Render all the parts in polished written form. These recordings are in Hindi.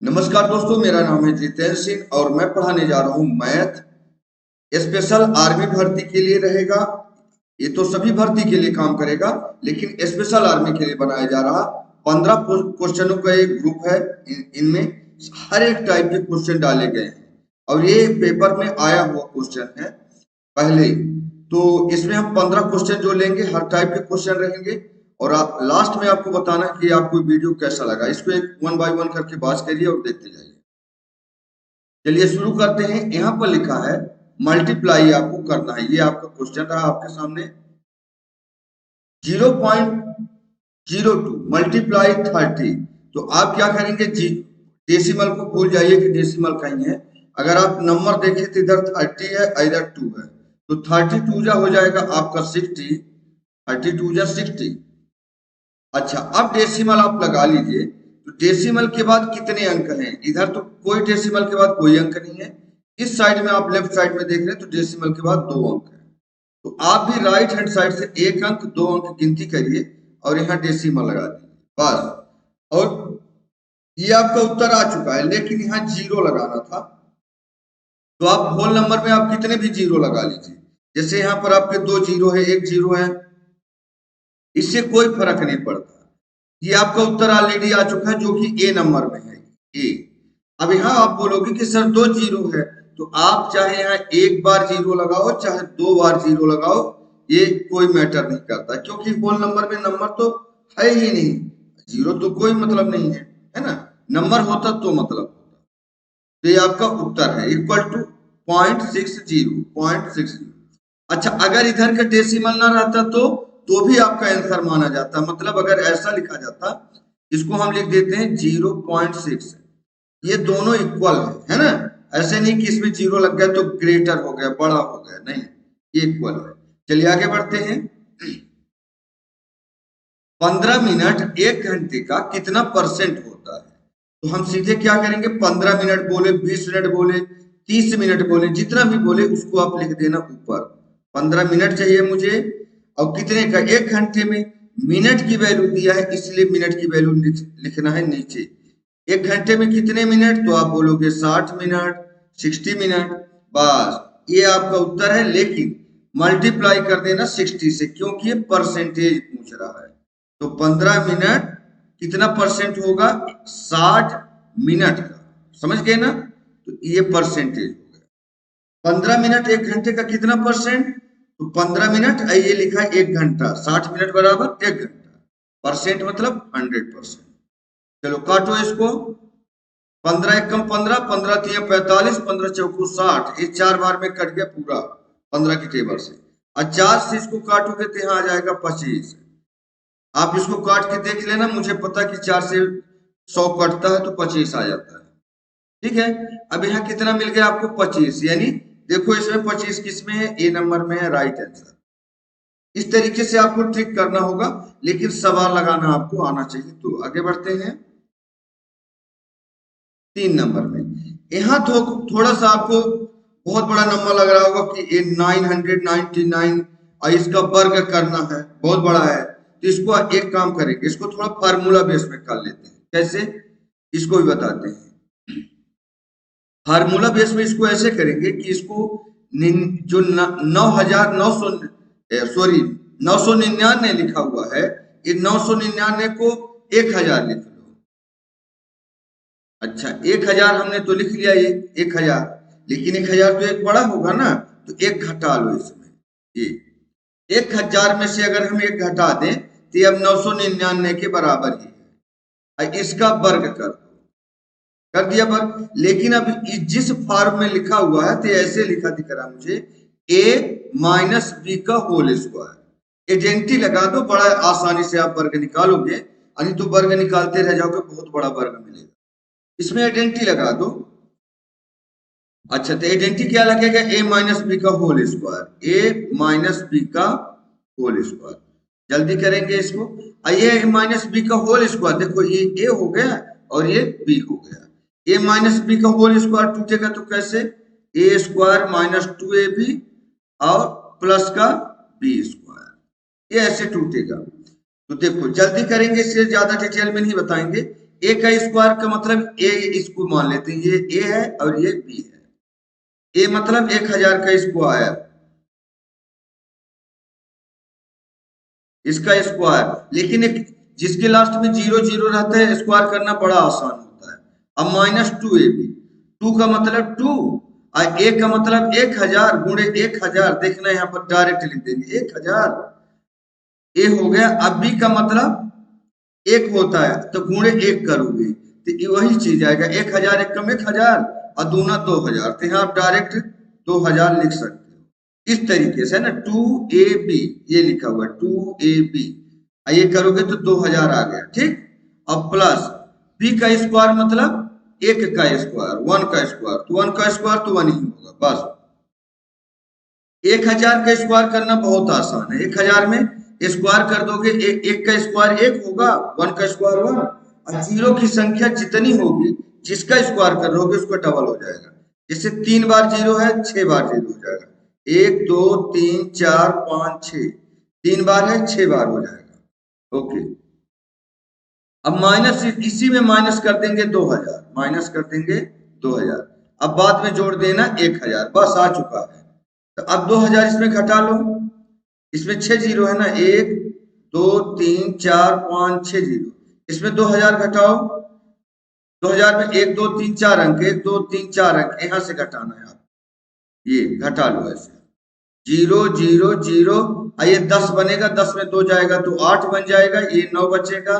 नमस्कार दोस्तों, मेरा नाम है जितेंद्र सिंह और मैं पढ़ाने जा रहा हूँ मैथ। स्पेशल आर्मी भर्ती के लिए रहेगा। ये तो सभी भर्ती के लिए काम करेगा, लेकिन स्पेशल आर्मी के लिए बनाया जा रहा 15 क्वेश्चनों का एक ग्रुप है। इनमें हर एक टाइप के क्वेश्चन डाले गए हैं और ये पेपर में आया हुआ क्वेश्चन है पहले ही। तो इसमें हम 15 क्वेश्चन जो लेंगे, हर टाइप के क्वेश्चन रहेंगे और आप लास्ट में आपको बताना कि आपको वीडियो कैसा लगा। इसको एक 1 बाय 1 करके बात करिए और देखते जाइए। चलिए शुरू करते हैं। यहाँ पर लिखा है मल्टीप्लाई आपको करना है। ये आपका क्वेश्चन रहा आपके सामने। 0.02 मल्टीप्लाई 30। तो आप क्या करेंगे जी, डेसिमल को भूल जाइए कि डेसिमल कहीं है। अगर आप नंबर देखें तो इधर 30 है, इधर 2 है, तो 32 जा हो जाएगा आपका 60। 32 जा 60। अच्छा, अब डेसिमल आप लगा लीजिए। तो डेसिमल के बाद कितने अंक हैं? इधर तो कोई डेसिमल के बाद कोई अंक नहीं है। इस साइड में आप लेफ्ट साइड में देख रहे हैं तो डेसिमल के बाद 2 अंक है। तो आप भी राइट हैंड साइड से 1 अंक 2 अंक गिनती करिए और यहाँ डेसिमल लगा दीजिए बस। और ये आपका उत्तर आ चुका है, लेकिन यहाँ 0 लगाना था। तो आप होल नंबर में आप कितने भी 0 लगा लीजिए। जैसे यहाँ पर आपके 2 0 है, 1 0 है, इससे कोई फर्क नहीं पड़ता। ये आपका उत्तर ऑलरेडी आ चुका है जो कि ए नंबर में है, ए। अब यहाँ आप बोलोगे कि सर 2 0 है, तो आप चाहे यहाँ 1 बार 0 लगाओ चाहे 2 बार 0 लगाओ, ये कोई मैटर नहीं करता, क्योंकि होल नंबर में नंबर तो है ही नहीं। 0 तो कोई मतलब नहीं है ना। नंबर होता तो मतलब होता। तो ये आपका उत्तर है इक्वल टू 0.60। अच्छा, अगर इधर का डेसिमल ना रहता तो भी आपका आंसर माना जाता। मतलब अगर ऐसा लिखा जाता, इसको हम लिख देते हैं 0.6। ये दोनों इक्वल है ना। ऐसे नहीं कि इसमें 0 लग गया तो ग्रेटर हो गया, बड़ा हो गया, नहीं, ये इक्वल है। चलिए आगे बढ़ते हैं। 15 मिनट 1 घंटे का कितना परसेंट होता है? तो हम सीधे क्या करेंगे, 15 मिनट बोले, 20 मिनट बोले, 30 मिनट बोले, जितना भी बोले उसको आप लिख देना ऊपर। 15 मिनट चाहिए मुझे और कितने का? 1 घंटे में। मिनट की वैल्यू दिया है इसलिए मिनट की वैल्यू लिखना है नीचे। 1 घंटे में कितने मिनट? तो आप बोलोगे 60 मिनट, 60 मिनट, बस ये आपका उत्तर है। लेकिन मल्टीप्लाई कर देना 60 से, क्योंकि ये परसेंटेज पूछ रहा है। तो 15 मिनट कितना परसेंट होगा? 60 मिनट का। समझ गए ना? तो ये परसेंटेज हो गया। 15 मिनट 1 घंटे का कितना परसेंट? तो 15 मिनट, ये लिखा है 1 घंटा, 60 मिनट बराबर 1 घंटा। परसेंट मतलब 100%। चलो काटो इसको। 15 एकम 15, 15 तिया 45, 15 चौको 60। ये 4 बार में कट गया पूरा 15 की टेबल से। और 4 से इसको काटोगे तो यहाँ आ जाएगा 25। आप इसको काट के देख लेना, मुझे पता कि 4 से 100 कटता है तो 25 आ जाता है। ठीक है। अब यहाँ कितना मिल गया आपको? 25। यानी देखो इसमें 25 किसमें है? ए नंबर में है, राइट आंसर। इस तरीके से आपको ट्रिक करना होगा, लेकिन सवाल लगाना आपको आना चाहिए। तो आगे बढ़ते हैं 3 नंबर में। यहाँ तो थोड़ा सा आपको बहुत बड़ा नंबर लग रहा होगा कि ये 999 और इसका वर्ग करना है, बहुत बड़ा है। तो इसको एक काम करेंगे, इसको थोड़ा फार्मूला बेस में कर लेते हैं। कैसे? इसको भी बताते हैं। फार्मूला बेस में इसको ऐसे करेंगे कि इसको जो 999 लिखा हुआ है, ये 999 को 1000 लिख लो। अच्छा, 1000 हमने तो लिख लिया, ये 1000, लेकिन 1000 तो एक बड़ा होगा ना, तो एक घटा लो इसमें। ये 1000 में से अगर हम एक घटा दें तो अब 999 के बराबर ही है। इसका वर्ग कर दिया वर्ग। लेकिन अब जिस फॉर्म में लिखा हुआ है तो ऐसे लिखा दिख रहा मुझे, a माइनस बी का होल स्क्वायर। एजेंटी लगा दो, बड़ा आसानी से आप वर्ग निकालोगे। नहीं तो वर्ग निकालते रह जाओगे, बहुत बड़ा वर्ग मिलेगा। इसमें आइडेंटिटी लगा दो। अच्छा, तो आइडेंटिटी क्या लगेगा? a माइनस बी का whole square. a minus B का होल स्क्वायर। जल्दी करेंगे इसको। ये माइनस बी का होल स्क्वायर, देखो ये a हो गया और ये b हो गया। a माइनस बी का होल स्क्वायर टूटेगा तो कैसे? a स्क्वायर माइनस 2ab और प्लस का b स्क्वायर, ये ऐसे टूटेगा। तो देखो जल्दी करेंगे, इससे ज्यादा डिटेल में नहीं बताएंगे। ए का स्क्वायर का मतलब ए, इसको मान लेते हैं ये ए है और ये बी है। ए मतलब 1000 का स्क्वायर, इसका स्क्वायर। लेकिन एक जिसके लास्ट में 0 0 रहता है स्क्वायर करना बड़ा आसान होता है। अब -2ab, 2 का मतलब 2 और ए का मतलब 1000 गुणे 1000, देखना यहाँ पर डायरेक्ट लिख देंगे 1000, ए हो गया। अब बी का मतलब 1 होता है तो गुणे 1 करोगे तो वही चीज आएगा 1000 1 कम 1000 और दूना 2000, तो यहाँ आप डायरेक्ट 2000 लिख सकते हो। इस तरीके से ना 2ab ये लिखा हुआ है 2ab, ये करोगे तो 2000 आ गया, ठीक। अब प्लस बी का स्क्वायर मतलब 1 का स्क्वायर, 1 का स्क्वायर, तो 1 का स्क्वायर तो 1 ही होगा बस। 1000 का स्क्वायर करना बहुत आसान है। 1000 में स्क्वायर कर दोगे, एक का स्क्वायर 1 होगा, 1 का स्क्वायर 1, और जीरो की संख्या जितनी होगी जिसका स्क्वायर कर रहे होगे उसको डबल हो जाएगा। जैसे 3 बार 0 है 6 बार 0 हो जाएगा, 1 2 3 4 5 6, 3 बार है 6 बार हो जाएगा। ओके, अब माइनस इसी में माइनस कर देंगे 2000, माइनस कर देंगे 2000, अब बाद में जोड़ देना 1000, बस आ चुका है। तो अब 2000 इसमें घटा लो, इसमें 6 जीरो है ना, 1 2 3 4 5 6 जीरो, इसमें 2000 घटाओ, 2000 में 1 2 3 4 अंक, 1 2 3 4 अंक यहां से घटाना है आप, ये घटा लो ऐसे 0 0 0, ये 10 बनेगा, 10 में 2 जाएगा तो 8 बन जाएगा, ये 9 बचेगा,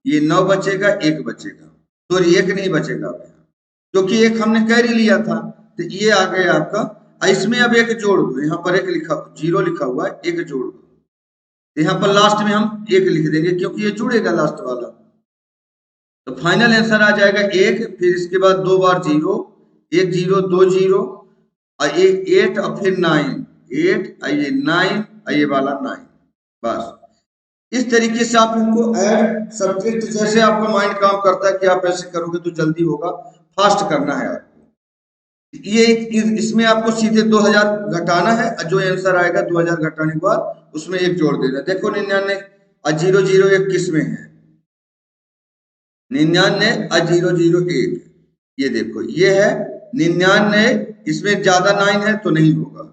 ये 9 बचेगा, 1 बचेगा, तो 1 नहीं बचेगा अब यहाँ, क्योंकि एक हमने कैरी लिया था, तो ये आ गया आपका। इसमें अब एक जोड़ दो, यहाँ पर एक लिखा 0 लिखा हुआ है, एक जोड़ दो, तो यहाँ पर लास्ट में हम 1 लिख देंगे क्योंकि ये जुड़ेगा लास्ट वाला, तो फाइनल आंसर आ जाएगा 1, फिर इसके बाद 2 बार 0, 1 0 2 0 और 8 और फिर 9, 8 और ये 9 और ये वाला 9, बस। इस तरीके से आप इनको ऐड सब्ट्रैक्ट, जैसे आपका माइंड काम करता है कि आप ऐसे करोगे तो जल्दी होगा, फास्ट करना है आपको। ये इसमें आपको सीधे 2000 घटाना है, जो आंसर आएगा 2000 घटाने के बाद उसमें 1 जोड़ देना। देखो 99 और 0 0 1 किस में है, 99 और 0 0 1, ये देखो ये है 99, इसमें ज्यादा 9 है तो नहीं होगा।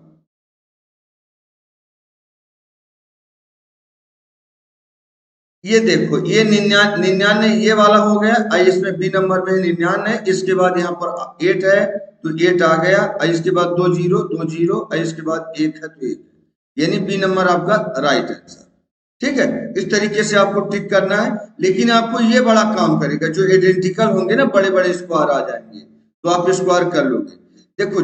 ये देखो ये 99 ये वाला हो गया, और इसमें बी नंबर में 99, इसके बाद यहाँ पर 8 है तो 8 आ गया, और इसके बाद 2 0 2 0 और इसके बाद 1 है तो 1, यानी बी नंबर आपका राइट आंसर। ठीक है, इस तरीके से आपको टिक करना है, लेकिन आपको ये बड़ा काम करेगा, जो आइडेंटिकल होंगे ना बड़े बड़े स्क्वायर आ जाएंगे तो आप स्क्वायर कर लोगे। देखो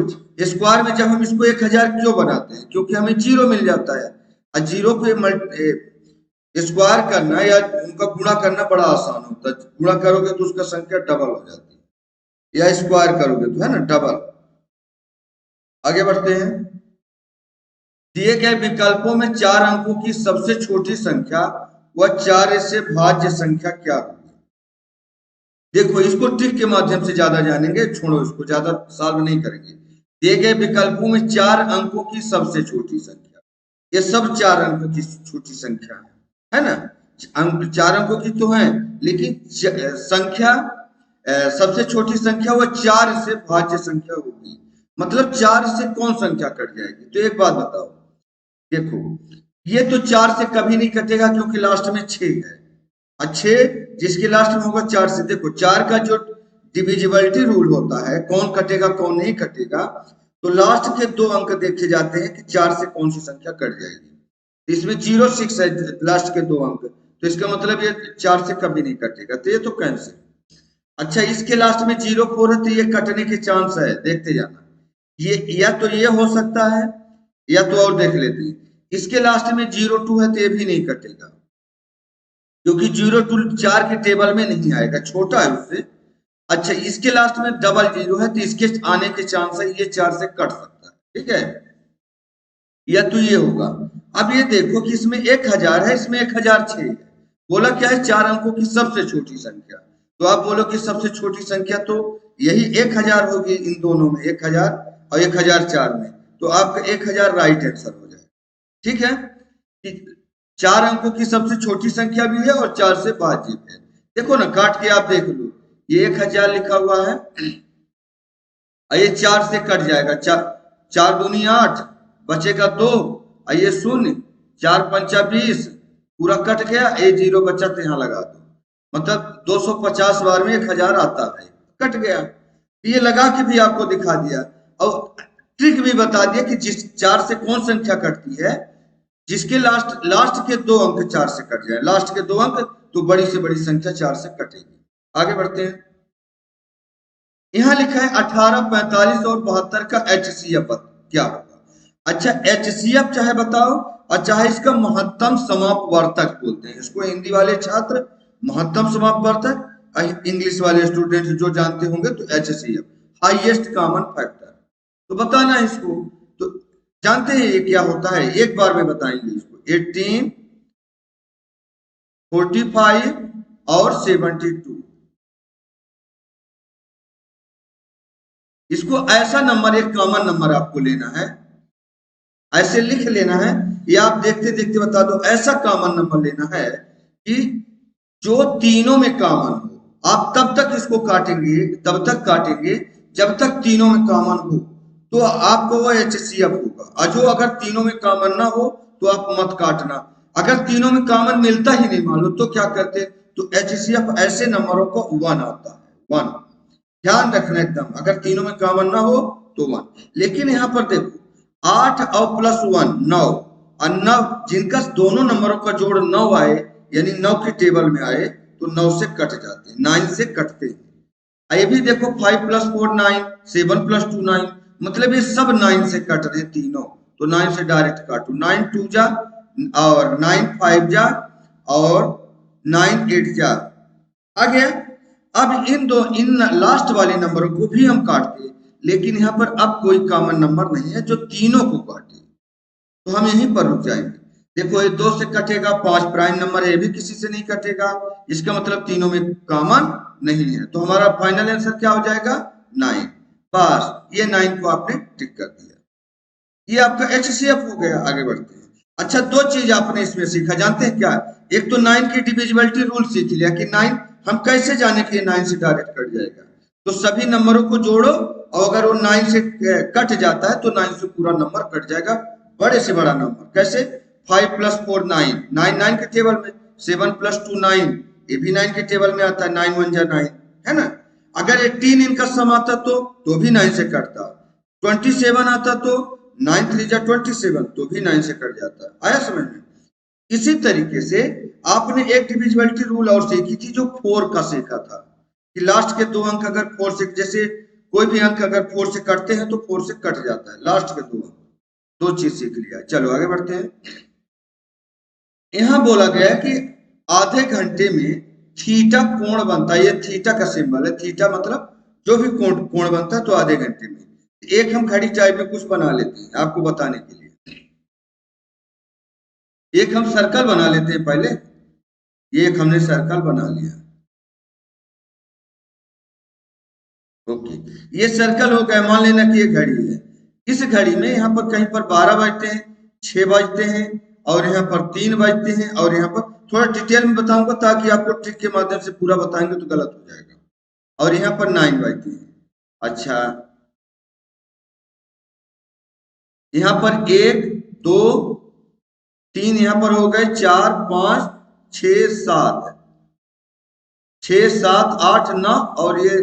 स्क्वायर में जब हम इसको 1000 क्यों बनाते हैं, क्योंकि हमें 0 मिल जाता है, और 0 पे स्क्वायर करना या उनका गुणा करना बड़ा आसान होता है, गुणा करोगे तो उसका संख्या डबल हो जाती है, या स्क्वायर करोगे तो है ना डबल। आगे बढ़ते हैं, दिए गए विकल्पों में 4 अंकों की सबसे छोटी संख्या व 4 से भाज्य संख्या क्या होगी। देखो इसको ट्रिक के माध्यम से ज्यादा जानेंगे, छोड़ो इसको ज्यादा सॉल्व नहीं करेंगे। दिए गए विकल्पों में 4 अंकों की सबसे छोटी संख्या, ये सब 4 अंकों की छोटी संख्या है ना, अंक 4 अंकों की तो है, लेकिन संख्या सबसे छोटी संख्या वह 4 से भाज्य संख्या होगी, मतलब 4 से कौन संख्या कट जाएगी। तो एक बात बताओ, देखो ये तो 4 से कभी नहीं कटेगा क्योंकि लास्ट में 6 है, और 6 जिसके लास्ट में होगा 4 से। देखो 4 का जो डिविजिबिलिटी रूल होता है, कौन कटेगा कौन नहीं कटेगा, तो लास्ट के 2 अंक देखे जाते हैं कि 4 से कौन सी संख्या कट जाएगी। इसमें 0 6 है लास्ट के 2 अंक, तो इसका मतलब ये 4 से कभी नहीं कटेगा, तो ये तो कैंसिल। अच्छा इसके लास्ट में 0 4 है तो ये कटने के चांस है, देखते जाना, ये या तो ये हो सकता है या तो और देख लेते हैं, इसके लास्ट में 0 2 है तो ये भी नहीं कटेगा, क्योंकि 0 2 4 के टेबल में नहीं आएगा, छोटा है उससे। अच्छा इसके लास्ट में डबल 0 है तो इसके आने के चांस है, ये 4 से कट सकता है, ठीक है, या तो ये होगा। अब ये देखो कि इसमें 1000 है, इसमें 1006 है, बोला क्या है 4 अंकों की सबसे छोटी संख्या, तो आप बोलो कि सबसे छोटी संख्या तो यही 1000 होगी, इन दोनों में 1000 और 1004 में, तो आपका 1000 राइट आंसर हो जाए। ठीक है, 4 अंकों की सबसे छोटी संख्या भी है और 4 से भाज्य है, देखो ना, काट के आप देख लो, ये 1000 लिखा हुआ है, और ये 4 से कट जाएगा, 4 दूनी 8, बचेगा 2, और ये 0, 4 पंचा 20, पूरा कट गया, ये 0 बचा तो यहाँ लगा दो, मतलब 250 बार में 1000 आता है, कट गया। ये लगा के भी आपको दिखा दिया, और ट्रिक भी बता दिया कि जिस 4 से कौन संख्या कटती है, जिसके लास्ट के 2 अंक 4 से कट जाए, लास्ट के 2 अंक, तो बड़ी से बड़ी संख्या 4 से कटेगी। आगे बढ़ते हैं। यहाँ लिखा है 18, 45 और 72 का HCF क्या होगा। अच्छा, HCF चाहे बताओ और चाहे इसका महत्तम समापवर्तक बोलते हैं, इसको हिंदी वाले छात्र महत्तम समापवर्तक, इंग्लिश वाले स्टूडेंट जो जानते होंगे तो HCF, हाईएस्ट कॉमन फैक्टर। तो बताना है इसको, तो जानते हैं ये क्या होता है, एक बार में बताएंगे इसको। 18, 45 और 72, इसको ऐसा नंबर, एक कॉमन नंबर आपको लेना है, ऐसे लिख लेना है, ये आप देखते देखते बता दो, ऐसा कॉमन नंबर लेना है कि जो तीनों में कॉमन हो। आप तब तक इसको काटेंगे, तब तक काटेंगे जब तक तीनों में कॉमन हो, तो आपको वो HCF होगा। और जो अगर तीनों में कॉमन ना हो तो आप मत काटना। अगर तीनों में कॉमन मिलता ही नहीं मान लो तो क्या करते, तो HCF ऐसे नंबरों को 1 आता है, 1। ध्यान रखना एकदम, अगर तीनों में कॉमन ना हो तो 1। लेकिन यहाँ पर देखो, 8 और प्लस 1 9, और 9 जिनका दोनों नंबरों का जोड़ 9 आए, यानी 9 के टेबल में आए, तो 9 से कट जाते हैं, 9 से कटते हैं। ये भी देखो, 5 प्लस 4 9, 7 प्लस 2 9, मतलब ये सब 9 से कट रहे तीनों, तो 9 से डायरेक्ट काटो, 9 2 जा, और 9 5 जा, और 9 8 जा, आ गया। अब इन लास्ट वाले नंबरों को भी हम काटते, लेकिन यहाँ पर अब कोई कॉमन नंबर नहीं है जो तीनों को काटे, तो हम यहीं पर रुक जाएंगे। देखो, ये 2 से कटेगा, 5 प्राइम नंबर है, ये भी किसी से नहीं कटेगा, इसका मतलब तीनों में कॉमन नहीं है, तो हमारा फाइनल आंसर क्या हो जाएगा, 9। बस ये 9 को आपने टिक कर दिया, ये आपका HCF हो गया। आगे बढ़ते हैं। अच्छा, 2 चीज आपने इसमें सीखा, जानते हैं क्या, एक तो 9 की डिविजिबिलिटी रूल सीख लिया कि 9 हम कैसे जाने कि 9 से डायरेक्ट कट जाएगा, तो सभी नंबरों को जोड़ो, और अगर वो 9 से कट जाता है तो 9 से पूरा नंबर कट जाएगा, बड़े से बड़ा नंबर। कैसे, 5 प्लस 4 9, 9 9 के टेबल में, 7 प्लस 2 9, ये भी 9 के टेबल में आता है, 9 1 जा 9, है ना। अगर 18 इनका सम आता तो भी 9 से कटता, 27 आता तो 9 3 जा 27, तो भी 9 से कट जाता है। आया समझ में। इसी तरीके से आपने एक डिविजिबिलिटी रूल और सीखी थी जो 4 का सीखा था, कि लास्ट के 2 अंक अगर 4 से, जैसे कोई भी अंक अगर 4 से कटते हैं तो 4 से कट जाता है, लास्ट के 2 अंक। 2 चीज सीख लिया। चलो आगे बढ़ते हैं। यहां बोला गया है कि आधे घंटे में थीटा कोण बनता है, ये थीटा का सिंबल है, थीटा मतलब जो भी कोण बनता है, तो आधे घंटे में। एक हम घड़ी टाइप में कुछ बना लेते हैं आपको बताने के लिए, एक हम सर्कल बना लेते हैं पहले, ये एक हमने सर्कल बना लिया, ओके। ये सर्कल हो गया, मान लेना कि ये घड़ी है, इस घड़ी में यहाँ पर कहीं पर 12 बजते हैं, 6 बजते हैं, और यहाँ पर 3 बजते हैं, और यहाँ पर थोड़ा डिटेल में बताऊंगा ताकि आपको ट्रिक के माध्यम से पूरा बताएंगे तो गलत हो जाएगा, और यहाँ पर 9 बजते हैं। अच्छा, यहाँ पर 1 2 3, यहाँ पर हो गए 4 5 6 7, 6 7 8 9, और ये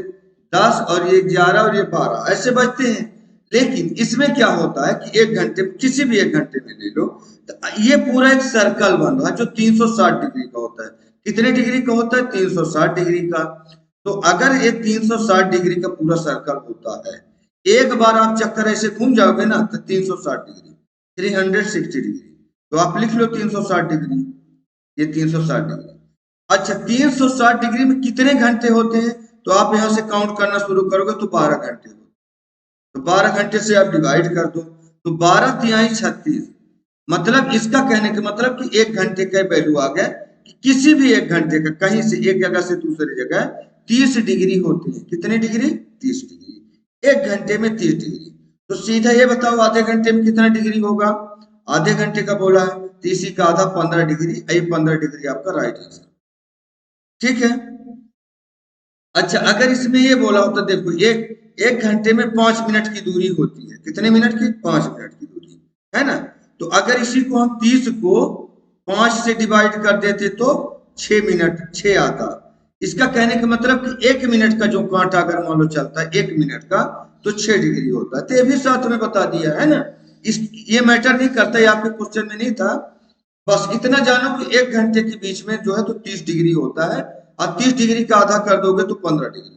10, और ये 11, और ये 12, ऐसे बजते हैं। लेकिन इसमें क्या होता है कि एक घंटे, किसी भी एक घंटे में ले लो, तो ये पूरा एक सर्कल बन रहा है जो 360 डिग्री का होता है। कितने डिग्री का होता है, 360 डिग्री का। तो अगर ये 360 डिग्री का पूरा सर्कल होता है, एक बार आप चक्कर ऐसे घूम जाओगे ना, तो 360 डिग्री, 360 डिग्री, तो आप लिख लो 360 डिग्री, ये 360 डिग्री। अच्छा, 360 डिग्री में कितने घंटे होते हैं, तो आप यहां से काउंट करना शुरू करोगे तो 12 घंटे होते हैं, तो 12 घंटे से आप डिवाइड कर दो, तो 12 तिहाई 36, मतलब इसका कहने का मतलब कि एक घंटे का वैल्यू आ गया कि किसी भी एक घंटे का कहीं से एक जगह से दूसरी जगह 30 डिग्री होती है। कितनी डिग्री, 30 डिग्री, एक घंटे में 30 डिग्री। तो सीधा ये बताओ आधे घंटे में कितना डिग्री होगा, आधे घंटे का बोला है, 30 का आधा 15 डिग्री, 15 डिग्री आपका राइट आंसर। ठीक है। अच्छा, अगर इसमें ये बोला होता, देखो एक घंटे में 5 मिनट की दूरी होती है, कितने मिनट की? 5 मिनट की दूरी, है ना। तो अगर इसी को हम 30 को 5 से डिवाइड कर देते तो 6 मिनट, 6 आता। इसका कहने का मतलब कि 1 मिनट का जो कांटा अगर मान लो चलता है 1 मिनट का, तो 6 डिग्री होता है। तो ये भी साथ में बता दिया है ना। इस ये मैटर नहीं करता, ये आपके क्वेश्चन में नहीं था। बस इतना जानो कि 1 घंटे के बीच में जो है तो 30 डिग्री होता है, और 30 डिग्री का आधा कर दोगे तो 15 डिग्री।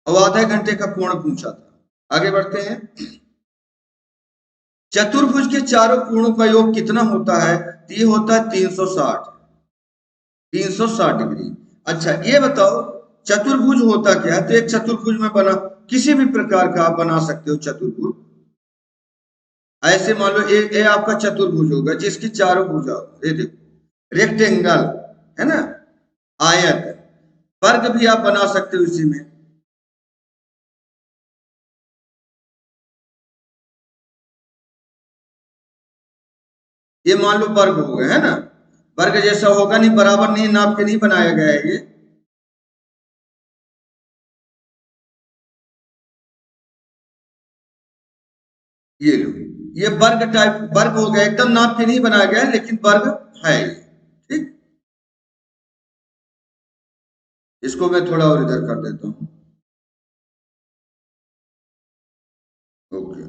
और आधे घंटे का कोण पूछा था। आगे बढ़ते हैं। चतुर्भुज के चारों कोणों का योग कितना होता है? तो ये होता है 360, 360 डिग्री। अच्छा, ये बताओ चतुर्भुज होता क्या है? तो एक चतुर्भुज में बना, किसी भी प्रकार का आप बना सकते हो चतुर्भुज। ऐसे मान लो ये आपका चतुर्भुज होगा जिसकी चारों भुजा हो, ये देखो रेक्टेंगल, है ना, आयत, वर्ग भी आप बना सकते हो इसी में। ये मान लो वर्ग हो गए, है ना। वर्ग जैसा होगा नहीं, बराबर नहीं, नाप के नहीं बनाया गया है ये लो, ये वर्ग टाइप वर्ग हो गया, एकदम नाप के नहीं बनाया गया है, लेकिन वर्ग है ये। ठीक, इसको मैं थोड़ा और इधर कर देता हूँ। ओके,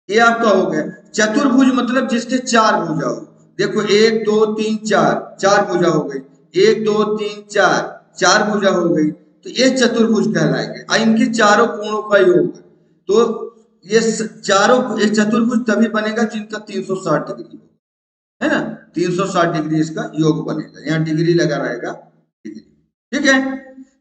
ये आपका हो गया चतुर्भुज, मतलब जिसके चार भुजा हो। देखो 1 2 3 4, चार भुजा हो गई। 1 2 3 4, चार भुजा हो गई। तो ये चतुर्भुज कहलाएंगे, और इनके चारों कोणों का योग। तो ये चारों, ये चतुर्भुज तभी बनेगा जिनका 360 डिग्री हो, है ना। 360 डिग्री इसका योग बनेगा, यहाँ डिग्री लगा रहेगा, डिग्री। ठीक है,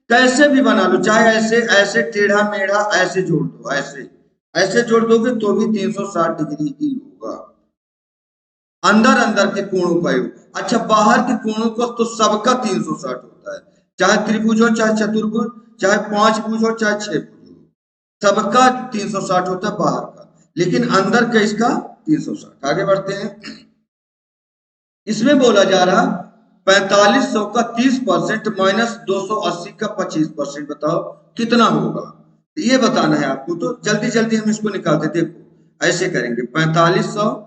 कैसे भी बना लो, चाहे ऐसे ऐसे टेढ़ा मेढ़ा ऐसे जोड़ दो, ऐसे ऐसे जोड़ दोगे तो भी 360 डिग्री ही होगा। अंदर अंदर के कोणों का योग। अच्छा, बाहर के कोणों को तो सबका 360 होता है, चाहे त्रिभुज हो, चाहे चतुर्भुज, चाहे 5 भुज हो, चाहे 6 भुज हो, सबका 360 होता है बाहर का, लेकिन अंदर का इसका 360। आगे बढ़ते हैं। इसमें बोला जा रहा 4500 का 30% माइनस 280 का 25%, बताओ कितना होगा? तो ये बताना है आपको, तो जल्दी जल्दी हम इसको निकालते। देखो ऐसे करेंगे, 4500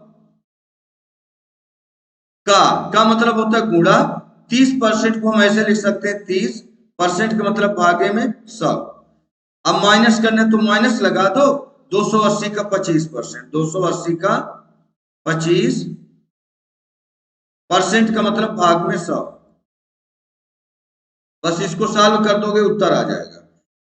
का मतलब होता है गुणा 30%, को हम ऐसे लिख सकते हैं 30% का मतलब भागे में 100। अब माइनस करना है तो माइनस लगा दो, 280 का 25%, 280 का 25% का मतलब भाग में 100। बस इसको सॉल्व कर दोगे, उत्तर आ जाएगा।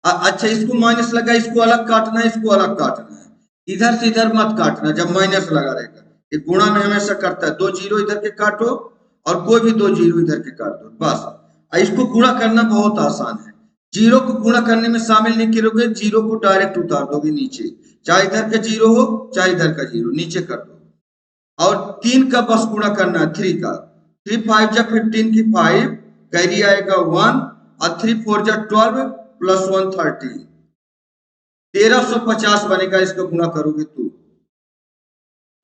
अच्छा, इसको माइनस लगा, इसको अलग काटना है, इसको अलग काटना है। इधर से इधर मत काटना जब माइनस लगा रहेगा। ये गुणा में हमेशा करता है, 2 जीरो इधर के काटो और कोई भी 2 जीरो इधर के काट दो, बस। इसको गुणा करना बहुत आसान है। जीरो को गुणा करने में शामिल नहीं करोगे, जीरो को डायरेक्ट उतार दोगे नीचे, चाहे इधर का जीरो हो चाहे इधर का जीरो, नीचे कर दो। और 3 का बस गुणा करना है, 3 का। 3 5 जा 15 की 5, कैरी आएगा 1, और 3 4 जा 12 प्लस 1 13, 1350 बनेगा। इसको गुणा करोगे तो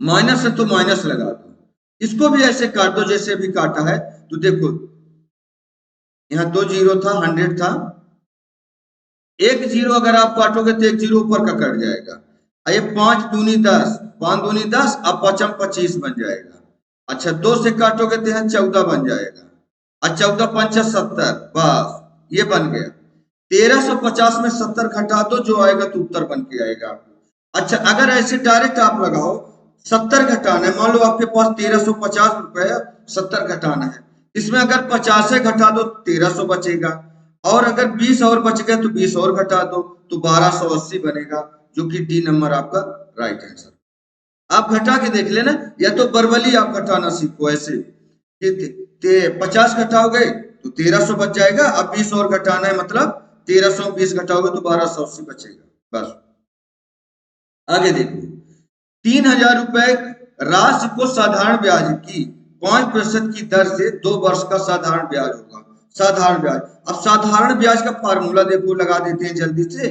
माइनस है तो माइनस लगा दो, इसको भी ऐसे काट दो जैसे अभी काटा है। तो देखो यहाँ 2 जीरो था, 100 था, एक जीरो अगर आप काटोगे तो एक जीरो ऊपर का कट जाएगा। ये 5 दूनी 10, 5 दूनी 10, अब 5 25 बन जाएगा। अच्छा, 2 से काटोगे तो यहाँ 14 बन जाएगा, और 14 पंचा 70, बस ये बन गया। 1350 में 70 घटा दो, जो आएगा तो उत्तर बन के आएगा आपको। अच्छा, अगर ऐसे डायरेक्ट आप लगाओ, 70 घटाना है, मान लो आपके पास 1350 रुपए है, 70 घटाना है, इसमें अगर 50 घटा दो 1300 बचेगा, और अगर 20 और बच गए तो 20 और घटा दो, तो 1280 बनेगा, जो कि डी नंबर आपका राइट आंसर। आप घटा के देख लेना, या तो बरबली आप घटाना सीखो ऐसे कि 50 घटाओगे तो 1300 बच जाएगा, अब 20 और घटाना है, मतलब 1320 घटाओगे तो 1280 बचेगा, बस। आगे देखो, 3000 रुपए राशि को साधारण ब्याज की 5% की दर से 2 वर्ष का साधारण ब्याज होगा। साधारण ब्याज, अब साधारण ब्याज का फार्मूला देखो, लगा देते हैं जल्दी से।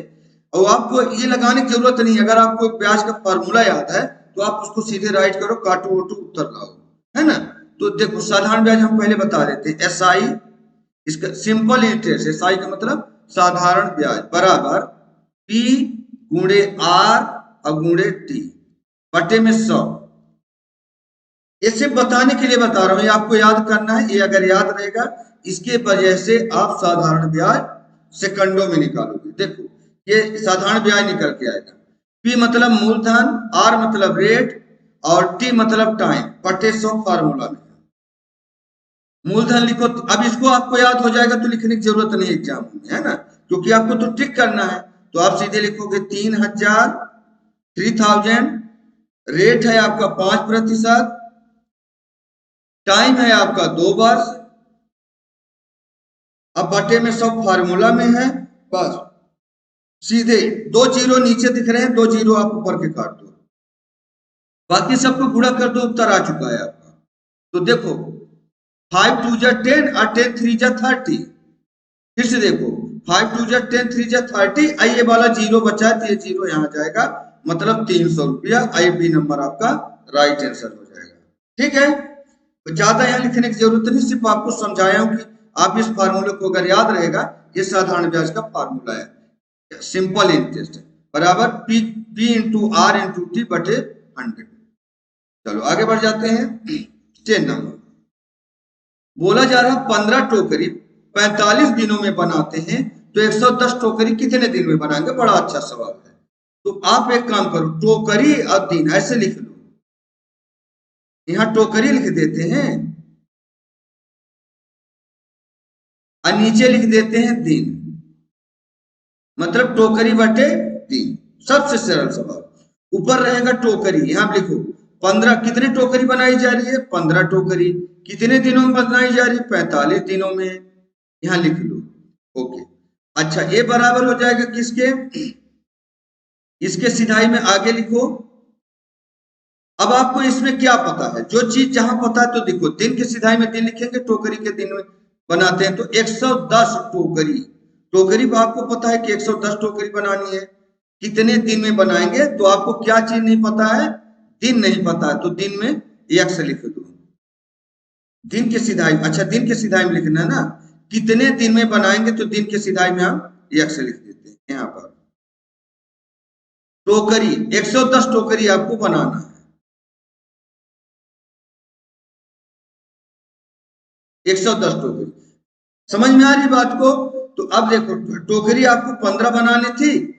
और आपको ये लगाने की जरूरत नहीं, अगर आपको ब्याज का फार्मूला याद है तो आप उसको सीधे राइट करो, काटो वोटो उत्तर लाओ, है ना। तो देखो साधारण ब्याज हम पहले बता देते हैं, SI इसका सिंपल इंटरेस्ट, SI का मतलब साधारण ब्याज बराबर P गुणे R और गुणे T बटे में 100। ये सिर्फ बताने के लिए बता रहा हूं, ये आपको याद करना है। ये अगर याद रहेगा इसके वजह से आप साधारण ब्याज सेकंडों में निकालोगे। देखो ये साधारण ब्याज निकल के आएगा, P मतलब मूलधन, R मतलब रेट और T मतलब टाइम बटे 100 फार्मूला में। मूलधन लिखो, अब इसको आपको याद हो जाएगा तो लिखने की जरूरत नहीं एग्जाम में, है ना, क्योंकि आपको तो टिक करना है। तो आप सीधे लिखोगे 3000, 3000, रेट है आपका 5%, टाइम है आपका 2 वर्ष, अब बटे में 100 फार्मूला में है। बस सीधे 2 जीरो नीचे दिख रहे हैं, 2 जीरो आप ऊपर के काट दो, बाकी सबको गुणा कर दो, उत्तर आ चुका है आपका। तो देखो 5 2 जा 10 और 10 3 जा 30। फिर से देखो 5 2 जा 10 3 जा 30, ये वाला जीरो बचा है तो ये जीरो यहाँ जाएगा, मतलब 300 रुपया। आई बी नंबर आपका राइट आंसर हो जाएगा। ठीक है, तो ज्यादा यहाँ लिखने की जरूरत नहीं, सिर्फ आपको समझाया हूं कि आप इस फार्मूले को अगर याद रहेगा, ये साधारण ब्याज का फार्मूला है, सिंपल इंटरेस्ट बराबर P into R into T बटे 100। चलो आगे बढ़ जाते हैं। 10 नंबर बोला जा रहा 15 टोकरी 45 दिनों में बनाते हैं तो 110 टोकरी कितने दिन में बनाएंगे? बड़ा अच्छा सवाल है। तो आप एक काम करो, टोकरी और दिन ऐसे लिख लो, यहां टोकरी लिख देते हैं और नीचे लिख देते हैं दिन, मतलब टोकरी बटे दिन। सबसे सरल सवाल, ऊपर रहेगा टोकरी, यहां लिखो 15 कितने टोकरी बनाई जा रही है? 15 टोकरी। कितने दिनों में बनाई जा रही है? 45 दिनों में। यहां लिख लो, ओके। अच्छा ये बराबर हो जाएगा किसके? इसके सिधाई में आगे लिखो। अब आपको इसमें क्या पता है, जो चीज जहां पता है तो देखो, दिन के सिधाई में दिन लिखेंगे, टोकरी के दिन में बनाते हैं तो 110 टोकरी। टोकरी को आपको पता है कि 110 टोकरी बनानी है, कितने दिन में बनाएंगे? तो आपको क्या चीज नहीं पता है? दिन नहीं पता है, तो दिन में x लिख दो। दिन के सिधाई, अच्छा दिन के सिधाई में लिखना है ना, कितने दिन में बनाएंगे तो दिन के सिधाई में हम x लिख देते हैं। यहाँ पर टोकरी 110 टोकरी आपको बनाना है, 110 टोकरी। समझ में आ रही बात को? तो अब देखो टोकरी आपको 15 बनानी थी,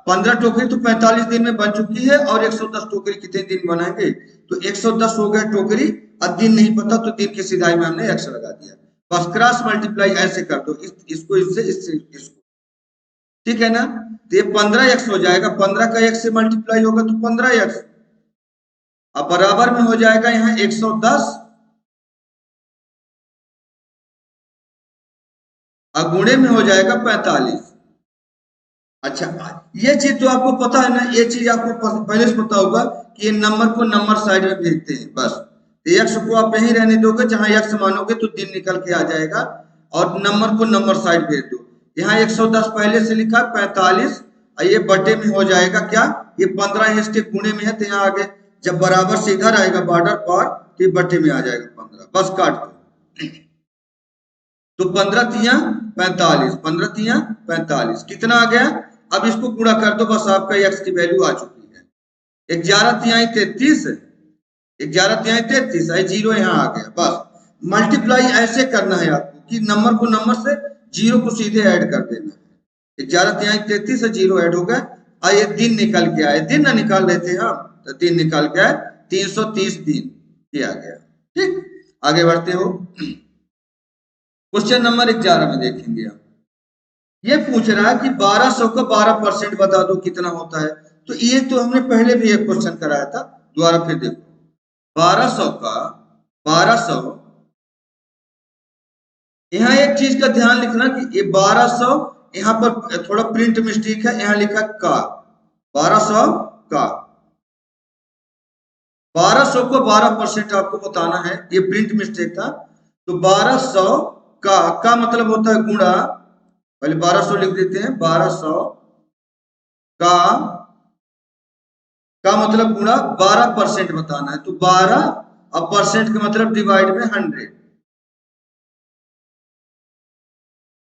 15 टोकरी तो 45 दिन में बन चुकी है, और 110 टोकरी कितने दिन बनाएंगे? तो 110 हो गया टोकरी, अब दिन नहीं पता तो दिन की सिधाई में हमने x लगा दिया। बस क्रॉस मल्टीप्लाई ऐसे कर दो, इसको इससे इसको, ठीक है ना। तो ये 15x हो जाएगा, 15 का x से मल्टीप्लाई होगा तो 15x, अब बराबर में हो जाएगा यहाँ 110 और गुणे में हो जाएगा 45। अच्छा ये चीज तो आपको पता है ना, ये चीज आपको पहले से पता होगा कि ये नंबर को नंबर साइड में भेजते हैं। बस एक्स को आप यहीं रहने दोगे, जहां एक्स मानोगे तो दिन निकल के आ जाएगा, और नंबर को नंबर साइड भेज दो। यहाँ 110 पहले से लिखा 45, और ये बटे में हो जाएगा क्या? ये 15 इसके गुणे में है, तो यहाँ आगे जब बराबर से इधर आएगा बॉर्डर पर तो ये बटे में आ जाएगा 15। बस काट दो, तो 15 तिया 45, 15 तिया 45, कितना आ गया? अब इसको गुणा कर दो, बस आपका x की वैल्यू आ चुकी है। 11 तिहाई 33, 11 तिहाई 33, जीरो यहाँ आ गया। बस मल्टीप्लाई ऐसे करना है आपको कि नंबर को नंबर से जीरो को सीधे ऐड कर देना है। 11 तिहाई 33 से जीरो ऐड हो गया, और ये दिन निकल के आए, दिन ना निकाल लेते हैं हम, तो दिन निकाल के आए 330 दिन, ये आ गया। ठीक, आगे बढ़ते हो। क्वेश्चन नंबर 11 में देखेंगे हम, ये पूछ रहा है कि 1200 का 12% बता दो कितना होता है। तो ये तो हमने पहले भी एक क्वेश्चन कराया था, दोबारा फिर देखो। 1200 का 1200, यहाँ एक चीज का ध्यान लिखना कि ये 1200, यहाँ पर थोड़ा प्रिंट मिस्टेक है, यहाँ लिखा का 1200 का, 1200 को 12% आपको बताना है, ये प्रिंट मिस्टेक था। तो 1200 का मतलब होता है गुणा, पहले 1200 लिख देते हैं, 1200 का मतलब गुणा 12% बताना है, तो 12 अब परसेंट का मतलब डिवाइड में 100,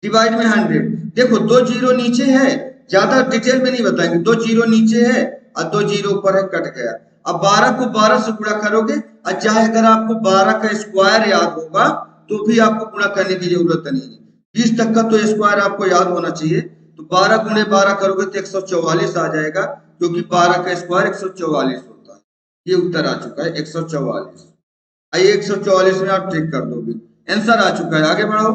डिवाइड में 100। देखो 2 जीरो नीचे है, ज्यादा डिटेल में नहीं बताएंगे, 2 जीरो नीचे है और 2 जीरो ऊपर है, कट गया। अब 12 को 12 से गुणा करोगे, और चाहे अगर आपको 12 का स्क्वायर याद होगा तो भी आपको गुणा करने की जरूरत नहीं है, 20 तक का तो स्क्वायर आपको याद होना चाहिए। तो 12 गुणे 12 करोगे तो 144 आ जाएगा, क्योंकि 12 का स्क्वायर 144 होता है। ये उत्तर आ चुका है 144। आइए 144 में आप टिक कर दोगे, आंसर आ चुका है। आगे बढ़ो।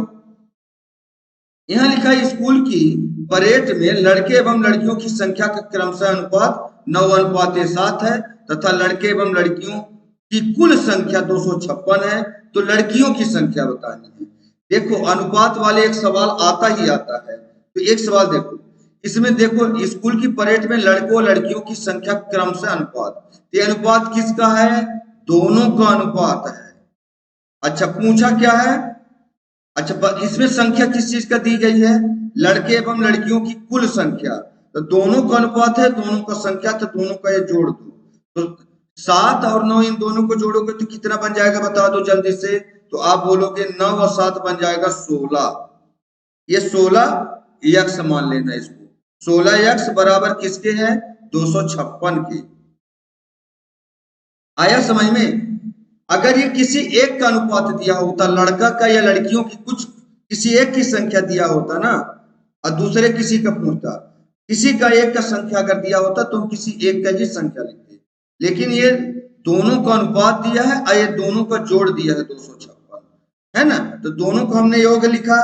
यहाँ लिखा है स्कूल की परेड में लड़के एवं लड़कियों की संख्या का क्रमशः अनुपात 9:7 है तथा लड़के एवं लड़कियों की कुल संख्या 256 है, तो लड़कियों की संख्या बतानी है। देखो अनुपात वाले एक सवाल आता ही आता है, तो एक सवाल देखो, इसमें देखो स्कूल की परेड में लड़कों और लड़कियों की संख्या क्रमशः अनुपात, ये अनुपात किसका है? दोनों का अनुपात है। अच्छा पूछा क्या है? अच्छा इसमें संख्या किस चीज का दी गई है? लड़के एवं लड़कियों की कुल संख्या, तो दोनों का अनुपात है, दोनों का संख्या, तो दोनों का ये जोड़ दो, तो 7 और 9 इन दोनों को जोड़ोगे तो कितना बन जाएगा बता दो जल्दी से। तो आप बोलोगे 9 और 7 बन जाएगा 16। ये 16 यक्स मान लेना इसको, 16 यक्स बराबर किसके है? 256 के। आया समझ में? अगर ये किसी एक का अनुपात दिया होता, लड़का का या लड़कियों की कुछ किसी एक की संख्या दिया होता ना, और दूसरे किसी का पूछता, किसी का एक का संख्या अगर दिया होता तो हम किसी एक का ही संख्या लिखते, लेकिन ये दोनों का अनुपात दिया है और ये दोनों का जोड़ दिया है 256, है ना, तो दोनों को हमने योग लिखा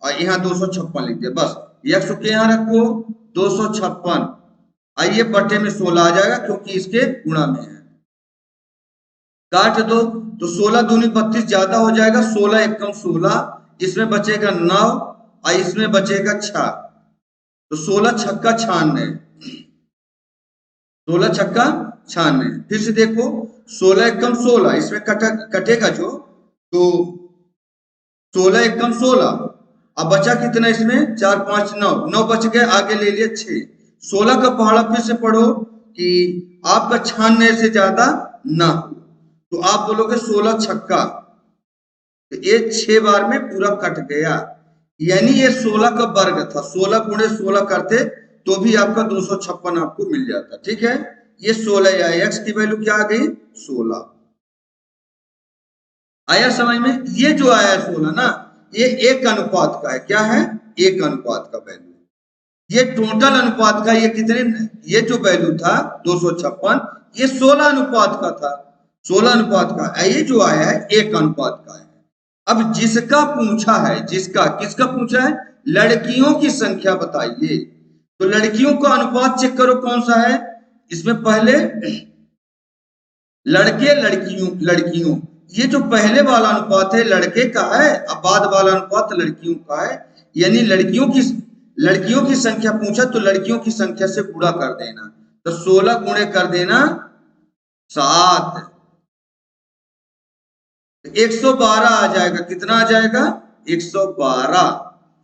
और यहाँ 256 लिख दिया, बस यक्स के यहाँ रखो 256, आइए बटे में 16 आ जाएगा क्योंकि इसके गुणा में है, काट दो तो 16 दूनी 32 ज्यादा हो जाएगा, 16 एकम 16, इसमें बचेगा 9 और इसमें बचेगा 6, तो 16 छक्का 96, 16 छक्का 96। फिर से देखो 16 एकम 16, इसमें कटेगा जो, तो 16 एकम 16, अब बचा कितना इसमें? 4 5 9, 9 बच गए, आगे ले लिए 6, 16 का पहाड़ा फिर से पढ़ो कि आपका 96 से ज्यादा ना हो, तो आप बोलोगे 16 छक्का, तो ये 6 बार में पूरा कट गया, यानी ये 16 का वर्ग था, 16 गुणे 16 करते तो भी आपका 256 आपको मिल जाता। ठीक है, ये 16 या एक्स की वैल्यू क्या आ गई? 16। आया समझ में? ये जो आया 16 ना, ये एक अनुपात का है, क्या है? एक अनुपात का वैल्यू। ये टोटल अनुपात का, ये कितने, ये जो वैल्यू था 256, ये 16 अनुपात का था, 16 अनुपात का, ये जो आया है एक अनुपात का है। अब जिसका पूछा है, जिसका किसका पूछा है? लड़कियों की संख्या बताइए, तो लड़कियों का अनुपात चेक करो कौन सा है। इसमें पहले लड़के लड़कियों लड़कियों, ये जो पहले वाला अनुपात है लड़के का है, अब बाद वाला अनुपात लड़कियों का है, यानी लड़कियों की संख्या पूछा तो लड़कियों की संख्या से गुणा कर देना, तो 16 गुणे कर देना 7, 112 आ जाएगा। कितना आ जाएगा? 112।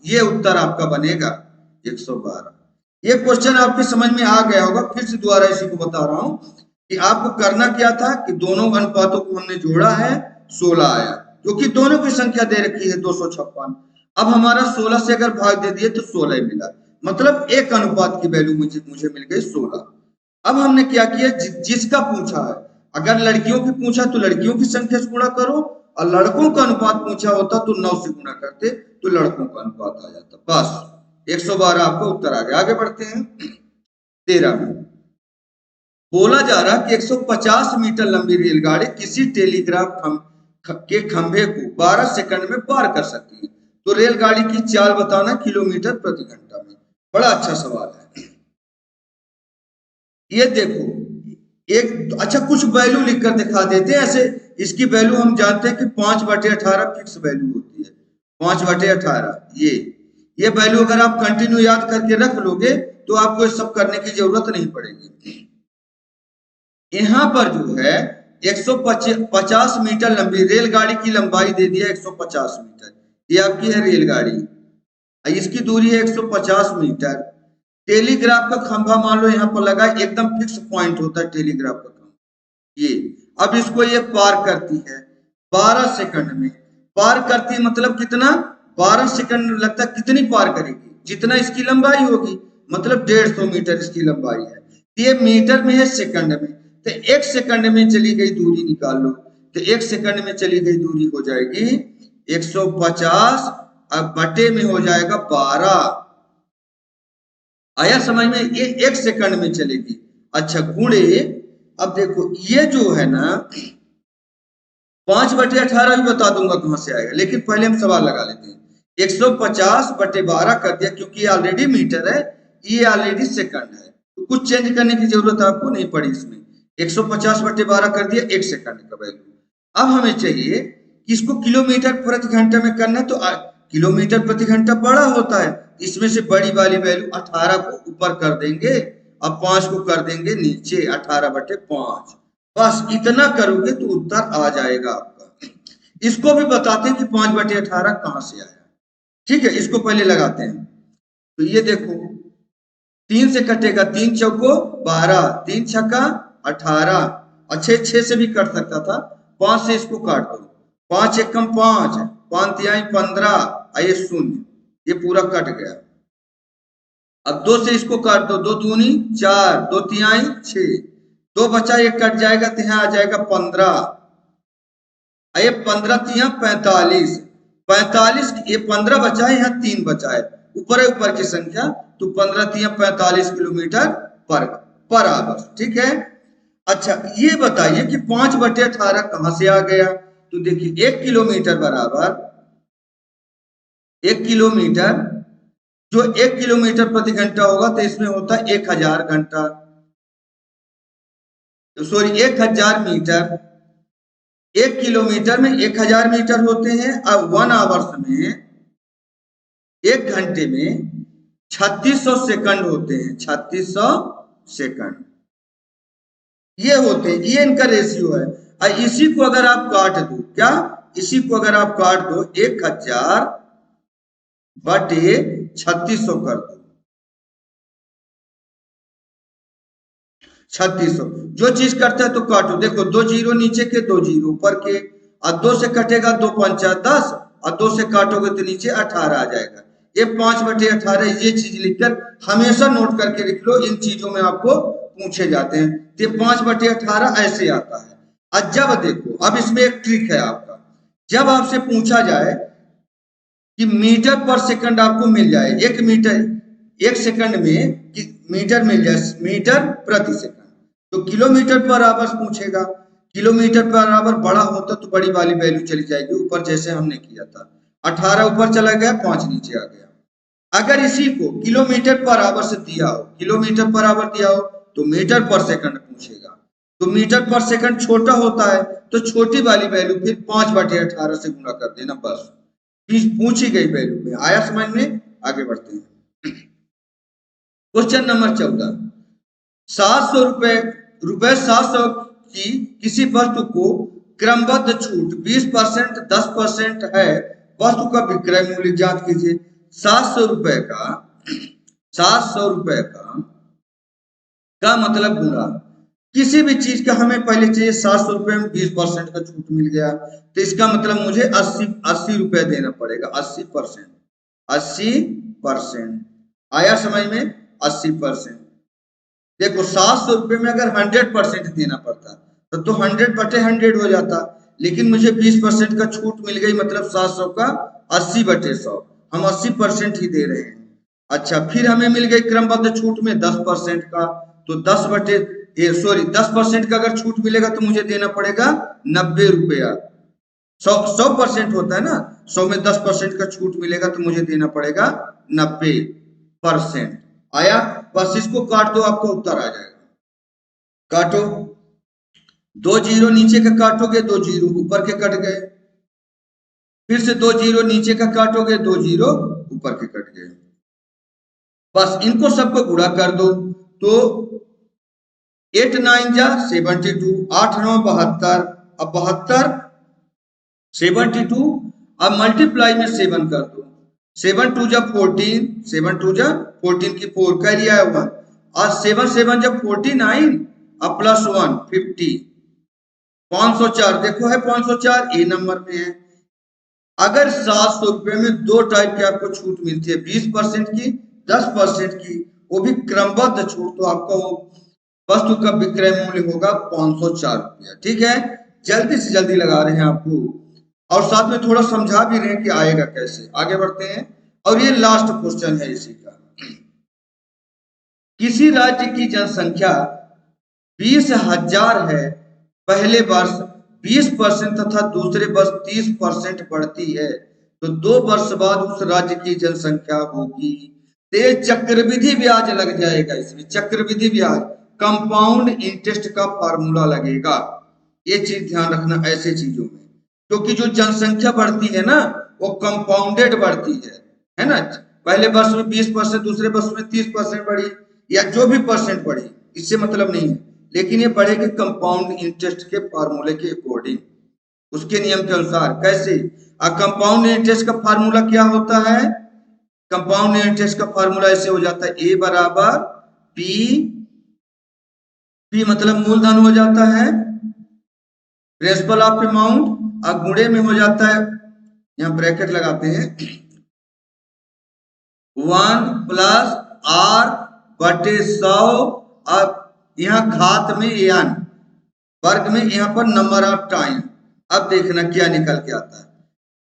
ये उत्तर आपका बनेगा 112। ये क्वेश्चन आपके समझ में आ गया होगा, फिर से दोबारा इसी को बता रहा हूं कि आपको करना क्या था कि दोनों अनुपातों को हमने जोड़ा है, 16 आया, क्योंकि दोनों की संख्या दे रखी है 256। अब हमारा 16 से अगर भाग दे दिए तो 16 ही मिला, मतलब एक अनुपात की वैल्यू मुझे मिल गई 16। अब हमने क्या किया, जिसका पूछा है, अगर लड़कियों की पूछा तो लड़कियों की संख्या से गुणा करो, और लड़कों का अनुपात पूछा होता तो 9 से गुणा करते तो लड़कों का अनुपात आ जाता। बस 112 आपका उत्तर आ गया। आगे बढ़ते हैं 13 में। बोला जा रहा कि 150 मीटर लंबी रेलगाड़ी किसी टेलीग्राफ के खंभे को 12 सेकंड में पार कर सकती है, तो रेलगाड़ी की चाल बताना किलोमीटर प्रति घंटा में। बड़ा अच्छा सवाल है ये। देखो एक अच्छा कुछ वैल्यू लिखकर दिखा देते हैं ऐसे, इसकी वैल्यू हम जानते हैं कि 5/18 फिक्स वैल्यू होती है, 5/18। ये वैल्यू अगर आप कंटिन्यू याद करके रख लोगे तो आपको ये सब करने की जरूरत नहीं पड़ेगी। यहाँ पर जो है 150 मीटर लंबी रेलगाड़ी की लंबाई दे दिया 150 मीटर, ये आपकी है रेलगाड़ी, इसकी दूरी है 150 मीटर। टेलीग्राफ का खंभा मान लो यहाँ पर लगा, एकदम फिक्स पॉइंट होता है टेलीग्राफ का खंभा, ये अब इसको ये पार करती है 12 सेकंड में। पार करती है मतलब कितना, 12 सेकंड लगता है। कितनी पार करेगी, जितना इसकी लंबाई होगी, मतलब 150 मीटर इसकी लंबाई है। तो ये मीटर में है सेकंड में, तो 1 सेकंड में चली गई दूरी निकाल लो। तो 1 सेकंड में चली गई दूरी हो जाएगी 150, अब बटे में हो जाएगा 12। आया समझ में, ये 1 सेकंड में चलेगी। अच्छा गुणे, अब देखो ये जो है ना 5/18 भी बता दूंगा कहां से आएगा, लेकिन पहले हम सवाल लगा लेते हैं। 150/12 कर दिया, क्योंकि ये ऑलरेडी मीटर है, ये ऑलरेडी सेकंड है, तो कुछ चेंज करने की जरूरत आपको नहीं पड़ी इसमें। 150/12 कर दिया, 1 सेकंड का वैल्यू। अब हमें चाहिए कि इसको किलोमीटर प्रति घंटा में करना है, तो किलोमीटर प्रति घंटा बड़ा होता है, इसमें से बड़ी वाली वैल्यू 18 को ऊपर कर देंगे, अब 5 को कर देंगे नीचे, 18/5। बस इतना करोगे तो उत्तर आ जाएगा आपका। इसको भी बताते हैं कि 5/18 कहां से आया। ठीक है, इसको पहले लगाते हैं। तो ये देखो 3 से कटेगा, 3 चौको 12, 3 छक्का 18, अच्छे 6 से भी कट सकता था, 5 से इसको काट दो, 5 एकम 5, 5 तिहाई 15, ये 0, ये पूरा कट गया। अब 2 से इसको काट दो, 2 दूनी 4, 2 तिहाई 6, 2 बचा, ये कट जाएगा तो यहाँ आ जाएगा 15, ये 15 तिया 45, 45, ये 15 बचा है, यहाँ 3 बचा है, ऊपर है ऊपर की संख्या, तो 15 तिया 45 किलोमीटर पर आवर। ठीक है। अच्छा ये बताइए कि 5/18 कहां से आ गया। तो देखिए 1 किलोमीटर बराबर, 1 किलोमीटर, जो 1 किलोमीटर प्रति घंटा होगा तो इसमें होता है 1000 घंटा, तो सॉरी 1000 मीटर। 1 किलोमीटर में 1000 मीटर होते हैं। अब 1 आवर्स में, 1 घंटे में 3600 सेकंड होते हैं, 3600 सेकंड ये होते हैं, ये इनका रेशियो है। और इसी को अगर आप काट दो, क्या, इसी को अगर आप काट दो 1000/3600 कर दो, 3600, जो चीज करता है तो काटो। देखो 2 जीरो नीचे के, 2 जीरो ऊपर के, और 2 से कटेगा 2 पंचा 10, और 2 से काटोगे तो नीचे 18 आ जाएगा। ये 5/18, ये चीज लिखकर हमेशा नोट करके लिख लो, इन चीजों में आपको पूछे जाते हैं। तो ये 5/18 ऐसे आता है। और जब देखो, अब इसमें एक ट्रिक है आपका, जब आपसे पूछा जाए कि मीटर पर सेकंड आपको मिल जाए, 1 मीटर 1 सेकंड में कि मीटर मिल जाए, मीटर प्रति सेकंड, तो किलोमीटर पर आवर पूछेगा। किलोमीटर पर आवर बड़ा होता तो बड़ी वाली वैल्यू चली जाएगी ऊपर, जैसे हमने किया था, 18 ऊपर चला गया, 5 नीचे आ गया। अगर इसी को किलोमीटर पर आवर से दिया हो, किलोमीटर पर आवर दिया हो, तो मीटर पर सेकंड पूछेगा, तो मीटर पर सेकंड छोटा होता है, तो छोटी वाली वैल्यू फिर 5/18 से गुणा कर देना, बस पूछी गई वैल्यू में आया समझ में। आगे बढ़ते हैं। क्वेश्चन नंबर 14, 700 रुपए 700 की किसी वस्तु को क्रमबद्ध छूट 20%, 10% है, वस्तु का विक्रय मूल्य ज्ञात कीजिए। 700 रुपए का, 700 रुपए का मतलब गुणा किसी भी चीज का हमें पहले चाहिए 700 रुपए में 20% का छूट मिल गया, तो इसका मतलब मुझे 80 रुपए देना पड़ेगा, 80%, 80% आया समझ में, 80%। देखो 700 रुपए में अगर 100% देना पड़ता तो 100/100 हो जाता, लेकिन मुझे 20% का छूट मिल गई, मतलब 700 का 80/100, हम 80% ही दे रहे हैं। अच्छा फिर हमें मिल गई क्रमबद्ध छूट में 10% का, तो 10% का अगर छूट मिलेगा तो मुझे देना पड़ेगा 90 रुपया। 100% होता है ना, 100 में 10% का छूट मिलेगा तो मुझे देना पड़ेगा 90%। आया, बस इसको काट दो, आपको उत्तर आ जाएगा। काटो, 2 जीरो नीचे का काटोगे, 2 जीरो ऊपर के कट गए, फिर से 2 जीरो नीचे का काटोगे, 2 जीरो ऊपर के कट गए, बस इनको सबको गुणा कर दो, तो 8 9 जा 72, 8 9 72, अब 72 72, अब मल्टीप्लाई में 7 कर दो, 7 2 जा 14, 7 2 जा 14 की 4 कैरी आया 1, और 7 7 जा 49, अब +1 50, 504 देखो है 504 ए नंबर में है। अगर 700 रुपए में दो टाइप की आपको छूट मिलती है, 20% की, 10% की, वो भी क्रमबद्ध छूट, तो आपका वो वस्तु का विक्रय मूल्य होगा 504 रुपया। ठीक है, जल्दी से जल्दी लगा रहे हैं आपको और साथ में थोड़ा समझा भी रहे हैं कि आएगा कैसे। आगे बढ़ते हैं और ये लास्ट क्वेश्चन है इसी का। किसी राज्य की जनसंख्या 20,000 है, पहले वर्ष 20% तथा दूसरे वर्ष 30% बढ़ती है, तो 2 वर्ष बाद उस राज्य की जनसंख्या होगी। तो चक्रवृद्धि ब्याज लग जाएगा इसमें, चक्रवृद्धि ब्याज, कंपाउंड इंटरेस्ट का फार्मूला लगेगा। ये चीज ध्यान रखना ऐसे चीजों में, क्योंकि जो जनसंख्या बढ़ती है ना वो कंपाउंडेड बढ़ती है ना। पहले वर्ष में 20%, दूसरे वर्ष में 30% बढ़ी, या जो भी परसेंट बढ़ी, इससे मतलब नहीं है, लेकिन ये बढ़ेगी कंपाउंड इंटरेस्ट के फार्मूले के अकॉर्डिंग, उसके नियम के अनुसार। कैसे? कंपाउंड इंटरेस्ट का फार्मूला क्या होता है? कंपाउंड इंटरेस्ट का फार्मूला ऐसे हो जाता है, ए बराबर पी, पी मतलब मूलधन हो जाता है, प्रिंसिपल ऑफ अमाउंट, और गुणे में हो जाता है, यहां ब्रैकेट लगाते हैं, 1 प्लस आर बटे 100, अब यहाँ घात में n, वर्ग में यहाँ पर नंबर ऑफ टाइम। अब देखना क्या निकल के आता है।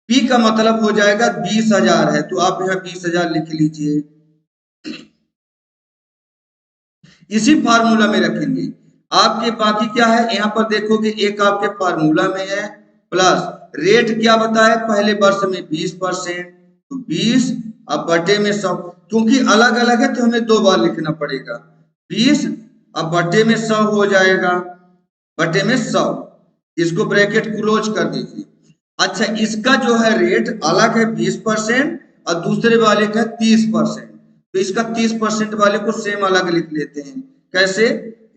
P का मतलब हो जाएगा 20,000 है, तो आप यहाँ 20,000 लिख लीजिए, इसी फार्मूला में रखेंगे। आपके बाकी क्या है, यहाँ पर देखोगे एक आपके फार्मूला में है, प्लस रेट क्या बताया, पहले वर्ष में 20%, तो 20 अब बटे में 100, क्योंकि अलग अलग है तो हमें 2 बार लिखना पड़ेगा। 20 अब बटे में 100 हो जाएगा, बटे में 100, इसको ब्रैकेट क्लोज कर दीजिए। अच्छा, इसका जो है रेट अलग है 20% और दूसरे वाले का 30%, तो इसका 30% वाले को सेम अलग लिख लेते हैं। कैसे?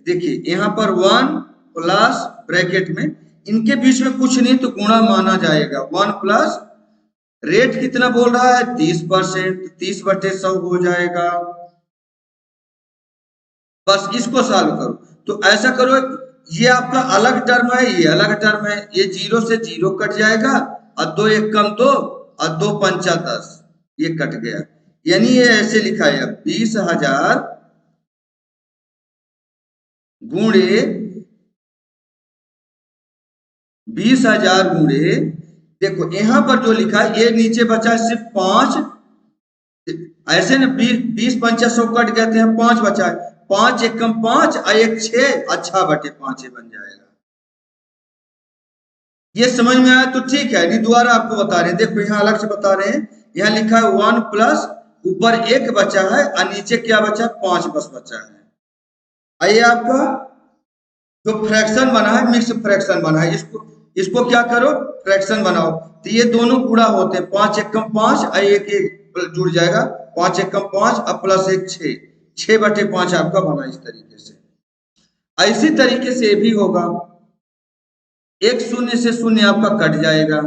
देखिए यहाँ पर 1 प्लस ब्रैकेट में, इनके बीच में कुछ नहीं तो गुणा माना जाएगा, 1 प्लस रेट कितना बोल रहा है 30%, 30 बटे 100 हो जाएगा। बस इसको सॉल्व करो, तो ऐसा करो, ये आपका अलग टर्म है, ये अलग टर्म है, ये 0 से 0 कट जाएगा, और 2 1 कम 2 और 2 पंचा 10, ये कट गया। यानी ये ऐसे लिखा है 20,000 गुणे 20,000 गुणे, देखो यहाँ पर जो लिखा है ये नीचे बचा है सिर्फ 5, ऐसे ना 20 पंचा 100 कट गए थे, 5 बचा है, 5 1 कम 5 और 1 6, अच्छा बटे 5 बन जाएगा। ये समझ में आया तो ठीक है, नहीं दोबारा आपको बता रहे हैं, देखो यहाँ अलग से बता रहे हैं, यहाँ लिखा है 1 प्लस ऊपर 1 बचा है और नीचे क्या बचा, 5 बस बचा है। आइए आपका जो फ्रैक्शन बना है, मिक्स फ्रैक्शन बना है, इसको क्या करो, फ्रैक्शन बनाओ, तो ये दोनों गुणा होते हैं, 5 1 कम 5 और 1 1 जुड़ जाएगा, 5 1 कम 5 और प्लस 1 6, 6 बटे 5 आपका बना इस तरीके से। इसी तरीके से भी होगा, एक शून्य से शून्य आपका कट जाएगा,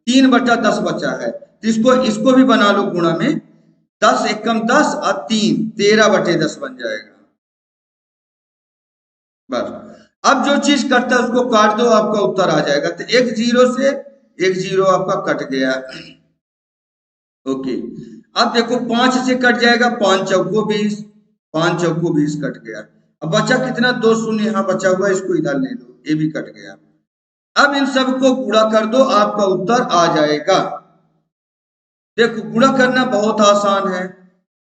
3 बटा 10 बचा है, तो इसको भी बना लो गुणा में, 10 1 कम 10 और 3 13 बटे 10 बन जाएगा। बस अब जो चीज करता है उसको काट दो, आपका उत्तर आ जाएगा। तो 1 0 से 1 0 आपका कट गया। ओके, अब देखो 5 से कट जाएगा, 5 चौको 20, 5 चौको 20 कट गया। अब बचा कितना, 2 शून्य यहाँ बचा हुआ, इसको इधर ले लो, ये भी कट गया। अब इन सबको गुणा कर दो, आपका उत्तर आ जाएगा। देखो गुणा करना बहुत आसान है,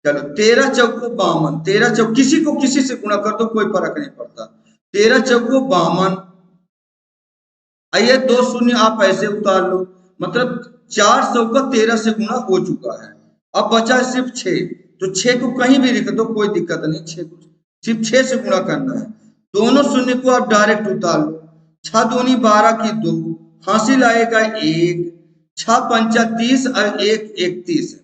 चलो 13 चौको 52, 13 चौक किसी को किसी से गुणा कर दो, कोई फर्क नहीं पड़ता, 13 चौको 52, आइए 2 शून्य आप ऐसे उतार लो, मतलब 400 का 13 से गुणा हो चुका है। अब बचा सिर्फ 6, तो 6 को कहीं भी लिख दो, कोई दिक्कत नहीं, 6 को सिर्फ 6 से गुणा करना है। दोनों शून्य को आप डायरेक्ट उतार लो, 6 दूनी 12 की 2, हासिल आएगा 1, 6 पंचा 30 और 1 31,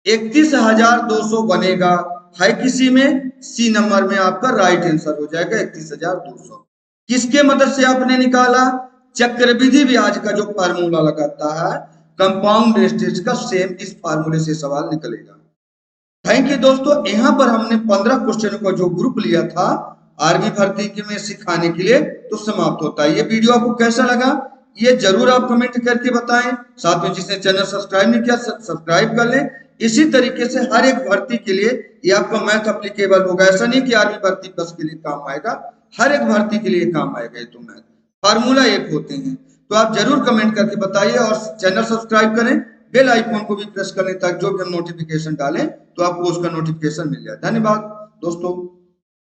31,200 बनेगा। है किसी में, सी नंबर में आपका राइट आंसर हो जाएगा 31,200। किसके मदद से आपने निकाला, चक्रवृद्धि ब्याज का जो फार्मूला लगाता है कंपाउंड इंटरेस्ट का, सेम इस फार्मूले से सवाल निकलेगा। थैंक यू दोस्तों, यहाँ पर हमने 15 क्वेश्चनों का जो ग्रुप लिया था आर्मी भर्ती के में सिखाने के लिए तो समाप्त होता है। ये वीडियो आपको कैसा लगा ये जरूर आप कमेंट करके बताएं। साथ में जिसने चैनल सब्सक्राइब नहीं किया सब्सक्राइब कर लें। इसी तरीके से हर एक भर्ती के लिए ये आपका मैथ अप्लीकेबल होगा। ऐसा नहीं कि आर्मी भर्ती बस के लिए काम आएगा, हर एक भर्ती के लिए काम आएगा। ये तो मैथ फार्मूला एक होते हैं। तो आप जरूर कमेंट करके बताइए और चैनल सब्सक्राइब करें, बेल आइकॉन को भी प्रेस कर लें ताकि जो भी हम नोटिफिकेशन डालें तो आपको उसका नोटिफिकेशन मिल जाए। धन्यवाद दोस्तों।